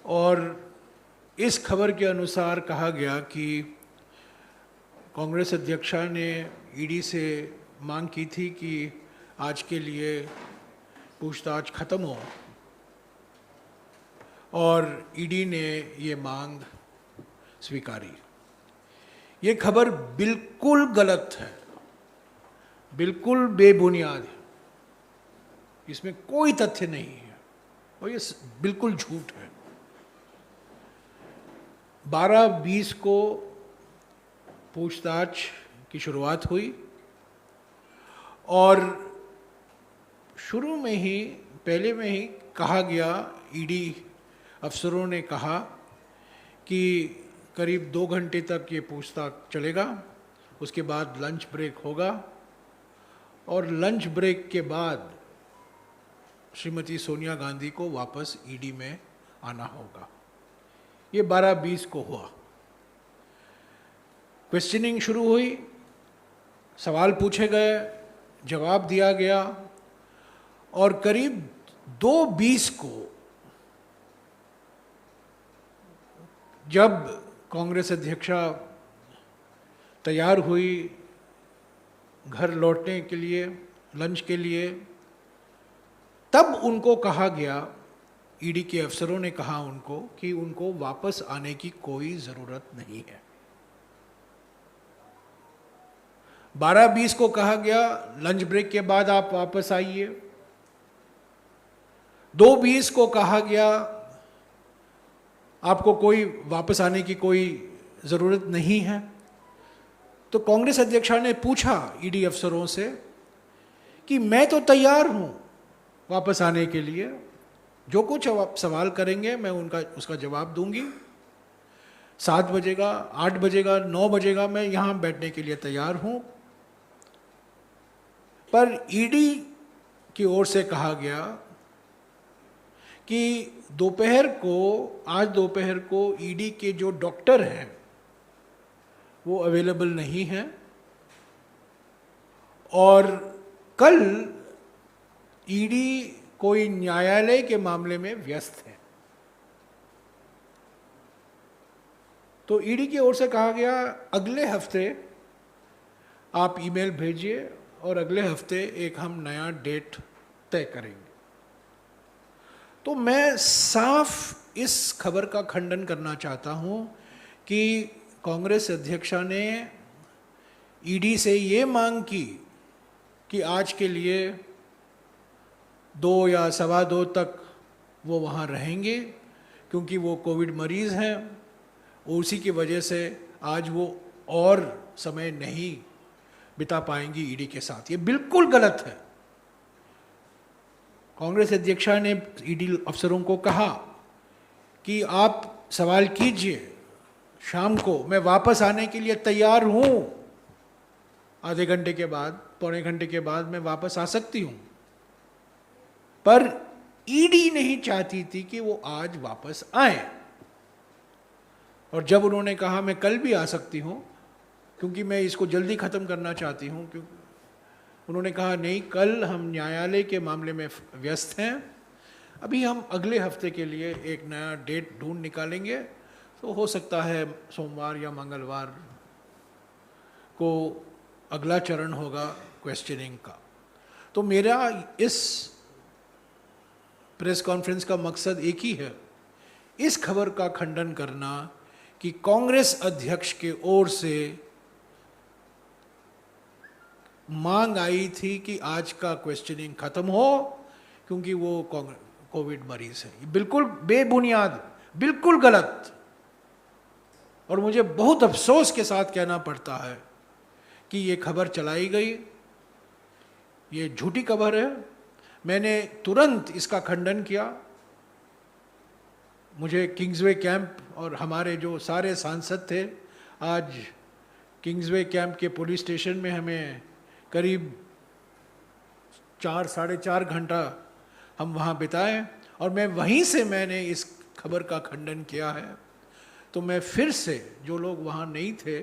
और इस खबर के अनुसार कहा गया कि कांग्रेस अध्यक्षा ने ईडी से मांग की थी कि आज के लिए पूछताछ खत्म हो, और ईडी ने ये मांग स्वीकारी। ये खबर बिल्कुल गलत है, बिल्कुल बेबुनियाद है, इसमें कोई तथ्य नहीं है और ये बिल्कुल झूठ है। 12-20 को पूछताछ की शुरुआत हुई और शुरू में ही पहले में ही कहा गया, ईडी अफसरों ने कहा कि करीब 2 घंटे तक ये पूछताछ चलेगा, उसके बाद लंच ब्रेक होगा और लंच ब्रेक के बाद श्रीमती सोनिया गांधी को वापस ईडी में आना होगा। ये 12-20 को हुआ। क्वेश्चनिंग शुरू हुई, सवाल पूछे गए, जवाब दिया गया और करीब 2:20 को जब कांग्रेस अध्यक्षा तैयार हुई घर लौटने के लिए, लंच के लिए, तब उनको कहा गया, ईडी के अफसरों ने कहा उनको कि उनको वापस आने की कोई ज़रूरत नहीं है। 12:20 को कहा गया लंच ब्रेक के बाद आप वापस आइए। 2:20 को कहा गया आपको कोई वापस आने की कोई ज़रूरत नहीं है। तो कांग्रेस अध्यक्षा ने पूछा ईडी अफसरों से कि मैं तो तैयार हूं वापस आने के लिए, जो कुछ आप सवाल करेंगे मैं उसका जवाब दूंगी। 7 बजेगा, 8 बजेगा, 9 बजेगा, मैं यहां बैठने के लिए तैयार हूं। पर ईडी की ओर से कहा गया कि आज दोपहर को ईडी के जो डॉक्टर हैं वो अवेलेबल नहीं हैं और कल ईडी कोई न्यायालय के मामले में व्यस्त है। तो ईडी की ओर से कहा गया अगले हफ्ते आप ईमेल भेजिए और अगले हफ्ते एक हम नया डेट तय करेंगे। तो मैं साफ इस खबर का खंडन करना चाहता हूं कि कांग्रेस अध्यक्षा ने ईडी से ये मांग की कि आज के लिए 2 या 2:15 तक वो वहाँ रहेंगे, क्योंकि वो कोविड मरीज़ हैं और उसी की वजह से आज वो और समय नहीं बिता पाएंगी ईडी के साथ। ये बिल्कुल गलत है। कांग्रेस अध्यक्षा ने ईडी अफसरों को कहा कि आप सवाल कीजिए, शाम को मैं वापस आने के लिए तैयार हूँ, आधे घंटे के बाद, पौने घंटे के बाद मैं वापस आ सकती हूँ। पर ईडी नहीं चाहती थी कि वो आज वापस आए और जब उन्होंने कहा मैं कल भी आ सकती हूँ क्योंकि मैं इसको जल्दी ख़त्म करना चाहती हूँ, क्योंकि उन्होंने कहा नहीं, कल हम न्यायालय के मामले में व्यस्त हैं, अभी हम अगले हफ्ते के लिए एक नया डेट ढूंढ निकालेंगे, तो हो सकता है सोमवार या मंगलवार को अगला चरण होगा क्वेश्चनिंग का। तो मेरा इस प्रेस कॉन्फ्रेंस का मकसद एक ही है, इस खबर का खंडन करना कि कांग्रेस अध्यक्ष के ओर से मांग आई थी कि आज का क्वेश्चनिंग खत्म हो क्योंकि वो कोविड मरीज है। ये बिल्कुल बेबुनियाद, बिल्कुल गलत। और मुझे बहुत अफसोस के साथ कहना पड़ता है कि ये खबर चलाई गई, ये झूठी खबर है। मैंने तुरंत इसका खंडन किया। मुझे किंग्सवे कैंप और हमारे जो सारे सांसद थे, आज किंग्सवे कैंप के पुलिस स्टेशन में हमें करीब 4-4.5 घंटा हम वहाँ बिताए और मैंने इस खबर का खंडन किया है। तो मैं फिर से, जो लोग वहाँ नहीं थे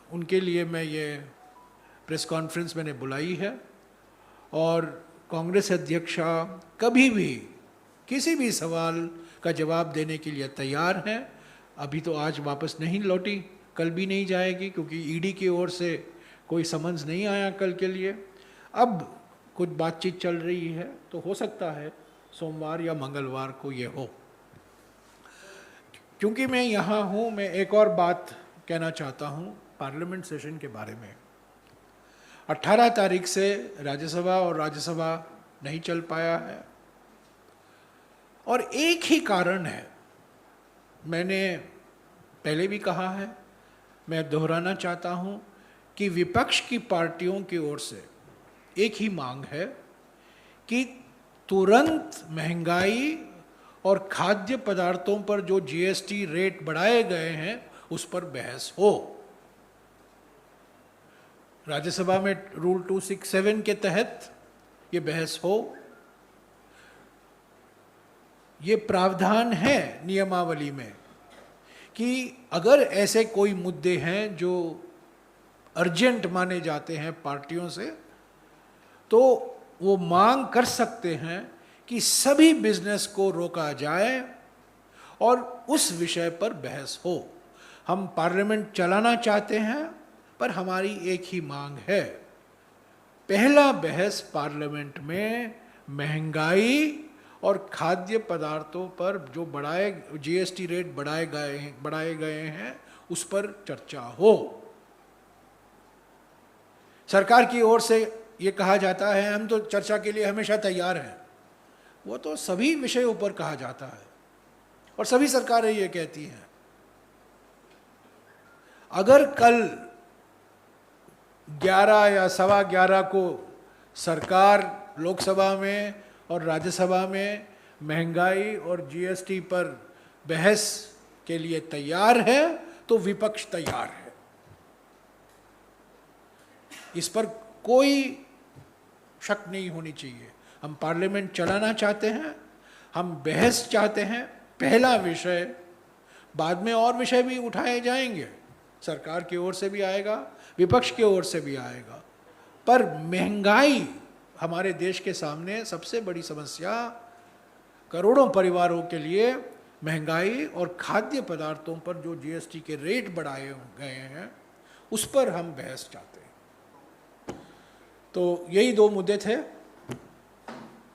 उनके लिए मैं ये प्रेस कॉन्फ्रेंस मैंने बुलाई है। और कांग्रेस अध्यक्षा कभी भी किसी भी सवाल का जवाब देने के लिए तैयार हैं। अभी तो आज वापस नहीं लौटी, कल भी नहीं जाएगी, क्योंकि ईडी की ओर से कोई समन्स नहीं आया कल के लिए। अब कुछ बातचीत चल रही है, तो हो सकता है सोमवार या मंगलवार को ये हो। क्योंकि मैं यहाँ हूँ, मैं एक और बात कहना चाहता हूँ पार्लियामेंट सेशन के बारे में। 18 तारीख से राज्यसभा और राज्यसभा नहीं चल पाया है, और एक ही कारण है। मैंने पहले भी कहा है, मैं दोहराना चाहता हूँ कि विपक्ष की पार्टियों की ओर से एक ही मांग है कि तुरंत महंगाई और खाद्य पदार्थों पर जो जीएसटी रेट बढ़ाए गए हैं उस पर बहस हो। राज्यसभा में रूल 267 के तहत ये बहस हो। ये प्रावधान है नियमावली में कि अगर ऐसे कोई मुद्दे हैं जो अर्जेंट माने जाते हैं पार्टियों से, तो वो मांग कर सकते हैं कि सभी बिजनेस को रोका जाए और उस विषय पर बहस हो। हम पार्लियामेंट चलाना चाहते हैं, पर हमारी एक ही मांग है। पहला बहस पार्लियामेंट में महंगाई और खाद्य पदार्थों पर जो जीएसटी रेट बढ़ाए गए हैं उस पर चर्चा हो। सरकार की ओर से ये कहा जाता है हम तो चर्चा के लिए हमेशा तैयार हैं। वो तो सभी विषयों पर कहा जाता है और सभी सरकारें ये कहती हैं। अगर कल 11 या 11:15 को सरकार लोकसभा में और राज्यसभा में महंगाई और जीएसटी पर बहस के लिए तैयार है, तो विपक्ष तैयार है। इस पर कोई शक नहीं होनी चाहिए। हम पार्लियामेंट चलाना चाहते हैं, हम बहस चाहते हैं। पहला विषय, बाद में और विषय भी उठाए जाएंगे, सरकार की ओर से भी आएगा, विपक्ष की ओर से भी आएगा। पर महंगाई हमारे देश के सामने सबसे बड़ी समस्या, करोड़ों परिवारों के लिए महंगाई और खाद्य पदार्थों पर जो जीएसटी के रेट बढ़ाए गए हैं उस पर हम बहस चाहते हैं। तो यही दो मुद्दे थे।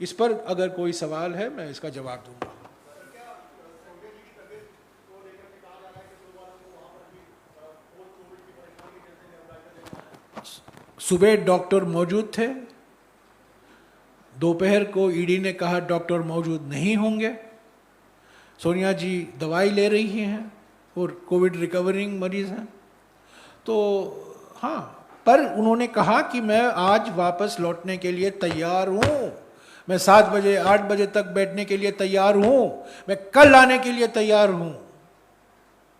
इस पर अगर कोई सवाल है मैं इसका जवाब दूंगा। सुबह डॉक्टर मौजूद थे, दोपहर को ईडी ने कहा डॉक्टर मौजूद नहीं होंगे। सोनिया जी दवाई ले रही हैं और कोविड रिकवरिंग मरीज हैं। तो हाँ, पर उन्होंने कहा कि मैं आज वापस लौटने के लिए तैयार हूँ, मैं 7 बजे 8 बजे तक बैठने के लिए तैयार हूँ, मैं कल आने के लिए तैयार हूँ।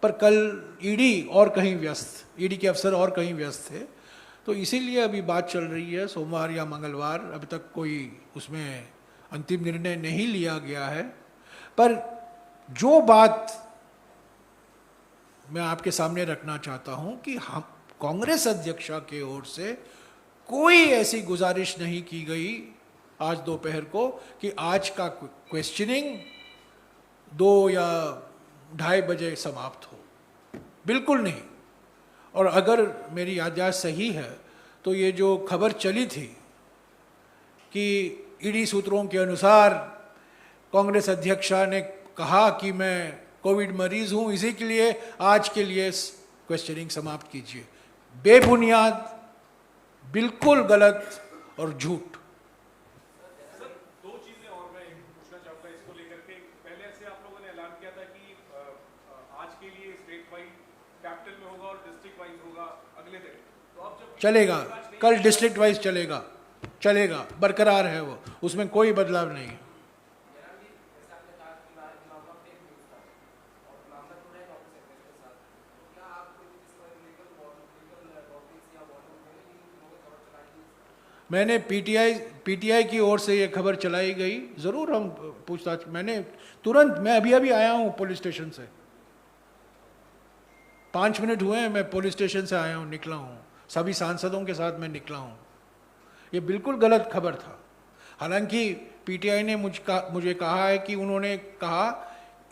पर कल ईडी और कहीं व्यस्त, ईडी के अफसर और कहीं व्यस्त थे, तो इसीलिए अभी बात चल रही है सोमवार या मंगलवार। अभी तक कोई उसमें अंतिम निर्णय नहीं लिया गया है। पर जो बात मैं आपके सामने रखना चाहता हूं कि हम कांग्रेस अध्यक्षा के ओर से कोई ऐसी गुजारिश नहीं की गई आज दोपहर को कि आज का क्वेश्चनिंग 2 या 2:30 बजे समाप्त हो, बिल्कुल नहीं। और अगर मेरी याददाश्त सही है तो ये जो खबर चली थी कि ईडी सूत्रों के अनुसार कांग्रेस अध्यक्षा ने कहा कि मैं कोविड मरीज हूं, इसी के लिए आज के लिए क्वेश्चनिंग समाप्त कीजिए, बेबुनियाद, बिल्कुल गलत और झूठ। चलेगा, कल डिस्ट्रिक्ट वाइज चलेगा, बरकरार है वो, उसमें कोई बदलाव नहीं है। मैंने पीटीआई की ओर से ये खबर चलाई गई, ज़रूर हम पूछताछ, मैं अभी आया हूँ पुलिस स्टेशन से, 5 मिनट हुए हैं मैं पुलिस स्टेशन से आया हूँ, निकला हूँ, सभी सांसदों के साथ मैं निकला हूँ। ये बिल्कुल गलत खबर था। हालांकि पीटीआई ने मुझे कहा है कि उन्होंने कहा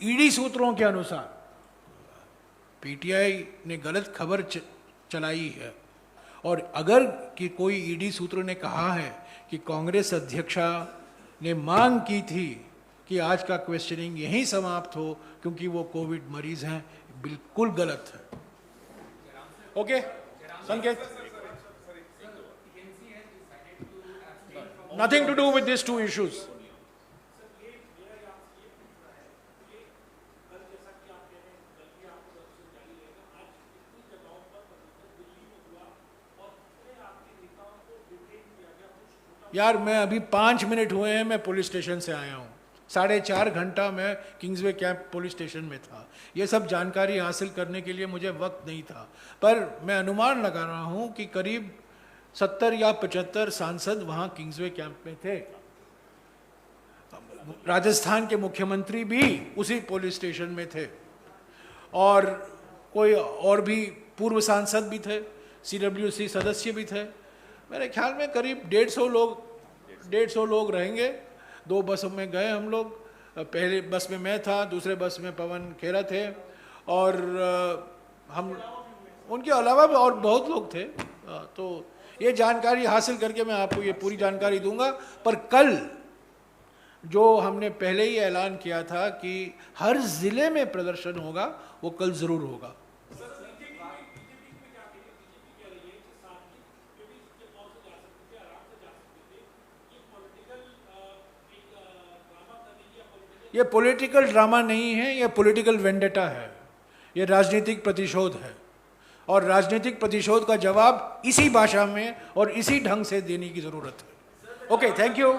ईडी सूत्रों के अनुसार। पीटीआई ने गलत खबर चलाई है। और अगर कि कोई ईडी सूत्र ने कहा है कि कांग्रेस अध्यक्षा ने मांग की थी कि आज का क्वेश्चनिंग यहीं समाप्त हो क्योंकि वो कोविड मरीज हैं, बिल्कुल गलत है। Okay Sanket, nothing to do with this two issues. यार मैं अभी 5 मिनट हुए हैं, मैं पुलिस स्टेशन से आया हूँ। 4.5 घंटा मैं किंग्सवे कैंप पुलिस स्टेशन में था। ये सब जानकारी हासिल करने के लिए मुझे वक्त नहीं था, पर मैं अनुमान लगा रहा हूँ कि करीब 70 या 75 सांसद वहाँ किंग्सवे कैंप में थे। राजस्थान के मुख्यमंत्री भी उसी पुलिस स्टेशन में थे और कोई और भी पूर्व सांसद भी थे, CWC सदस्य भी थे। मेरे ख्याल में करीब 150 लोग रहेंगे। 2 बसों में गए हम लोग। पहले बस में मैं था, दूसरे बस में पवन खेरा थे और हम उनके अलावा भी और बहुत लोग थे। तो ये जानकारी हासिल करके मैं आपको ये पूरी जानकारी दूंगा। पर कल जो हमने पहले ही ऐलान किया था कि हर जिले में प्रदर्शन होगा, वो कल जरूर होगा। ये पॉलिटिकल ड्रामा नहीं है, ये पॉलिटिकल वेंडेटा है, ये राजनीतिक प्रतिशोध है। और राजनीतिक प्रतिशोध का जवाब इसी भाषा में और इसी ढंग से देने की जरूरत है। Okay, thank you.